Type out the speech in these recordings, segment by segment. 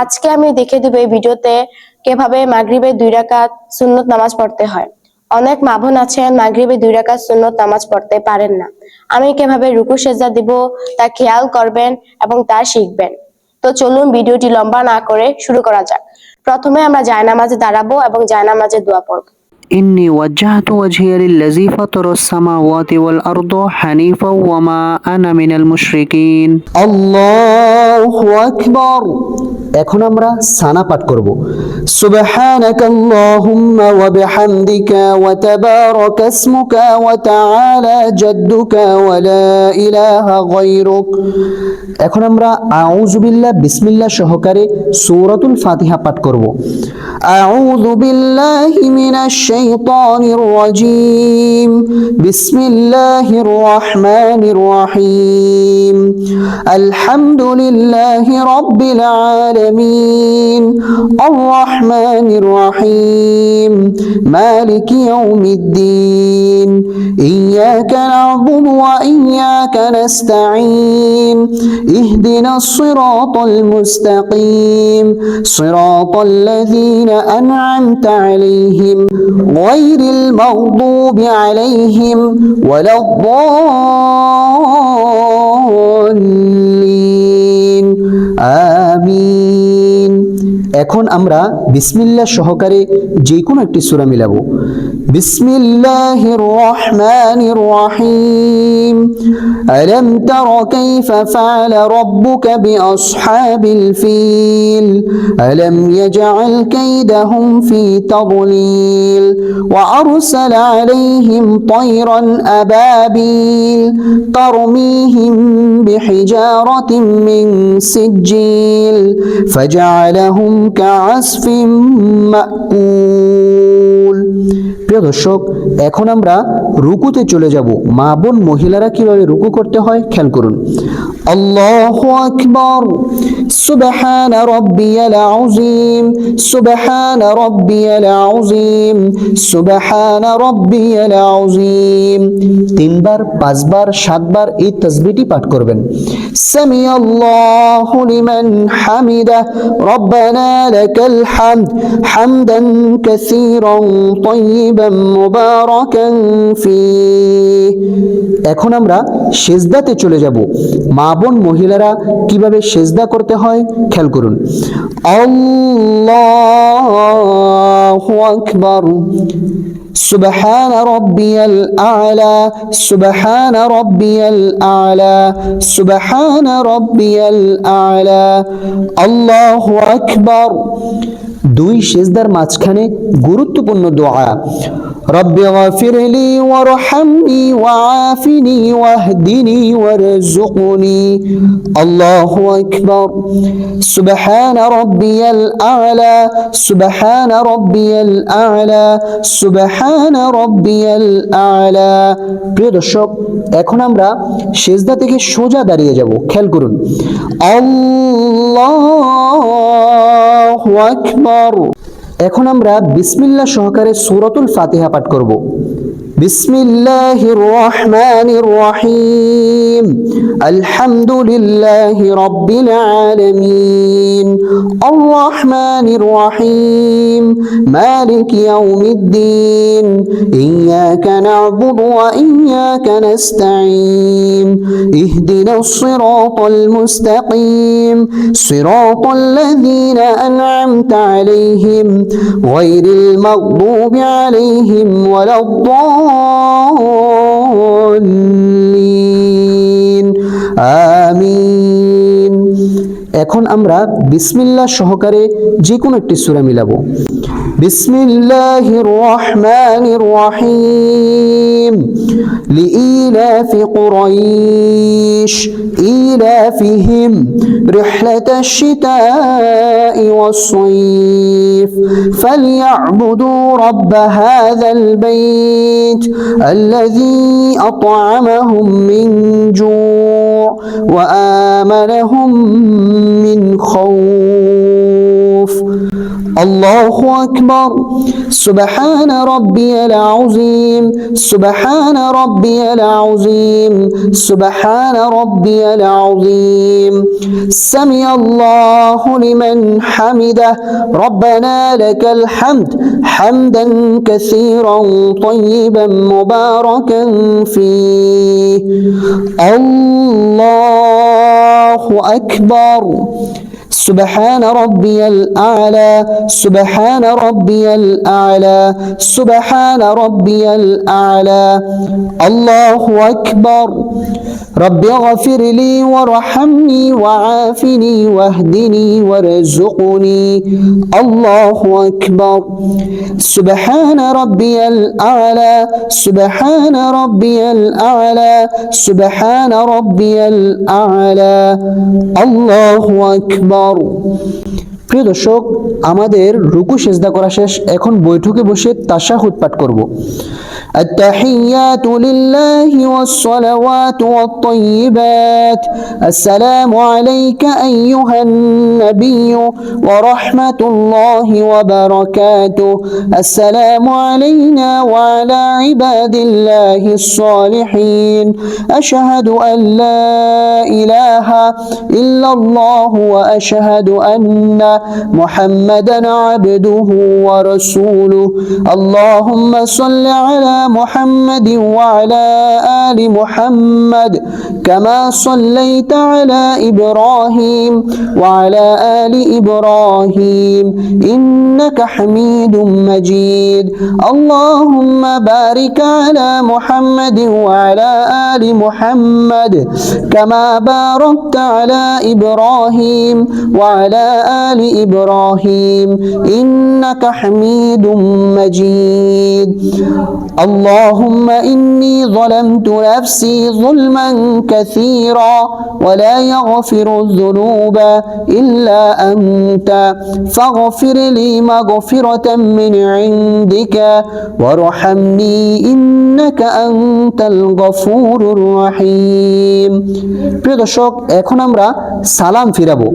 আজকে আমি দেখে দেব এই ভিডিওতে কিভাবে মাগরিবের 2 রাকাত সুন্নত নামাজ পড়তে হয়। অনেক মা বোন আছেন মাগরিবে 2 রাকাত সুন্নত নামাজ পড়তে পারেন না। আমি কিভাবে রুকু সেজদা দিব তা খেয়াল করবেন এবং তা শিখবেন। তো চলুন ভিডিওটি লম্বা না করে শুরু করা যাক। প্রথমে আমরা জায়নামাজে দাঁড়াবো এবং জায়নামাজে দোয়া পড়ব। إني وجهت وجهي للذي فطر السماوات والأرض حنيفا وما أنا من المشركين আল্লাহু আকবার। এখন আমরা সানা পাঠ করব। সুবহানাকাল্লাহুম্মা ওয়া বিহামদিকা ওয়া তাবারাকা ইসমুকা ওয়া তাআলা জাদ্দুকা ওয়া লা ইলাহা গায়রুক। এখন আমরা আউযু বিল্লাহ বিসমিল্লাহ সহকারে সূরাতুল ফাতিহা পাঠ করব। আউযু বিল্লাহি মিনাশ শাইতানির রাজীম। বিসমিল্লাহির রহমানির রহিম। আলহামদুলিল্লাহি রাব্বিল আলামিন। আর রহমানির রহিম। মালিকি ইয়াউমিদ্দিন। ইয়াকা না'বুদু ওয়া ইয়াকা নাস্তাঈন। ইহদিনাস সিরাতাল মুস্তাকিম। সিরাতাল লাযীনা আন'আমতা আলাইহিম গায়রিল মাগদুবি আলাইহিম ওয়ালাদ-দাল্লিন। আমিন। এখন আমরা বিসমিল্লাহ সহকারে যে কোনো একটি সূরা মিলাবো। বিসমিল্লাহির রহমানির রহিম। আলাম তারা কাইফা ফাআলা রাব্বুকা বিআসহাবিল ফিল আলাম ইয়াজআল কাইদাহুম ফি তাদলিল ওয়া আরসালা আলাইহিম তায়রান আবাবিল তারমিহিম বিহিজারাতিন মিন সিজ্জিল ফাজআলাহুম কাআসফিন মাকুল। প্রিয় দর্শক, এখন আমরা রুকুতে চলে যাব। মা বোন মহিলারা কিভাবে রুকু করতে হয় খেয়াল করুন। আল্লাহু আকবার। সুবহান রাব্বিয়াল আযীম। সুবহান রাব্বিয়াল আযীম। সুবহান রাব্বিয়াল আযীম। 3 বার 5 বার 7 বার এই তাসবিহটি পাঠ করবেন। সামিআল্লাহু লিমান হামিদা রব্বানা লাকাল হামদ হামদান কাসীরান তাইয়িবান মুবারাকান ফীহ। এখন আমরা সিজদাতে চলে যাব। মা বোন মহিলারা কিভাবে সিজদা করতে হয় খেয়াল করুন। আল্লাহু আকবার। সুবহান রাব্বিয়াল আ'লা। সুবহান রাব্বিয়াল আ'লা। সুবহান রাব্বিয়াল আ'লা। আল্লাহু আকবার। 2 সিজদার মাঝখানে গুরুত্বপূর্ণ দোয়া। রব্বি গফিরলি ওয়ারহামনি ওয়াআফিনি ওয়াহদিনি ওয়ারযুকনি। আল্লাহু আকবার। সুবহান রাব্বিয়াল আ'লা। সুবহান রাব্বিয়াল আ'লা। সুবহান রাব্বিয়াল আ'লা। প্রিয় দর্শক, এখন আমরা সিজদা থেকে সোজা দাঁড়িয়ে যাব। খেয়াল করুন। আল্লাহু আকবার। এখন আমরা বিসমিল্লাহ সহকারে সূরাতুল ফাতিহা পাঠ করব। বিসমিল্লাহির রহমানির রহিম। আলহামদুলিল্লাহি রাব্বিল আলামিন। আর রহমানির রহিম। মালিকি ইয়াউমিদ্দিন। ইয়াকা না'বুদু ওয়া ইয়াকা নাস্তাঈন। ইহদিনাস সিরাতাল মুস্তাকিম। সিরাতাল লাযীনা আন'আমতা আলাইহিম গায়রিল মাগদুবি আলাইহিম ওয়ালাদ-দাল্লিন। আমিন। এখন আমরা বিসমিল্লাহ সহকারে যে কোনো একটি সূরা মিলাবো। বিসমিল্লাহির রহমানির রহিম। লিইলাফি কুরাইশ ইলাফিহিম রিহলাতাশ শিতাই ওয়াস-সাইফ ফালইয়াবুদু রাব্ব হাযাল বাইত আল্লাযী আত'আমাহুম মিন জু' ওয়া আমানাহুম মিন খাউফ। الله أكبر سبحان ربي العظيم سبحان ربي العظيم سبحان ربي العظيم سمع الله لمن حمده ربنا لك الحمد حمدا كثيرا طيبا مباركا فيه الله أكبر سبحان ربي الأعلى سبحان ربي الأعلى سبحان ربي الأعلى الله أكبر رب اغفر لي وارحمني وعافني واهدني وارزقني الله أكبر سبحان ربي الأعلى سبحان ربي الأعلى سبحان ربي الأعلى الله أكبر প্রিয় দর্শক আমাদের রুকু সেজদা করা শেষ এখন বৈঠকে বসে তাশাহুদ পাঠ করব التحيات لله والصلوات والطيبات السلام عليك أيها النبي ورحمة الله وبركاته السلام علينا وعلى عباد الله الصالحين أشهد أن لا إله إلا الله وأشهد أن محمدا عبده ورسوله اللهم صل على محمد وعلى آل محمد كما صليت على إبراهيم وعلى آل إبراهيم إنك حميد مجيد اللهم بارك على محمد وعلى آل محمد كما باركت على إبراهيم وعلى آل إبراهيم إنك حميد مجيد اللهم إني ظلمت نفسي ظلما كثيرا ولا يغفر الذنوب إلا أنت فاغفر لي مغفرة من عندك وارحمني إنك أنت الغفور الرحيم প্রিয় দর্শক এখন আমরা সালাম ফিরাবো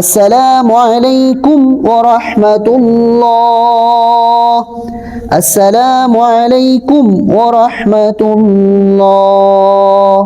আসসালামু আলাইকুম ওয়া রাহমাতুল্লাহ আসসালামু আলাইকুম ওয়া রাহমাতুল্লাহ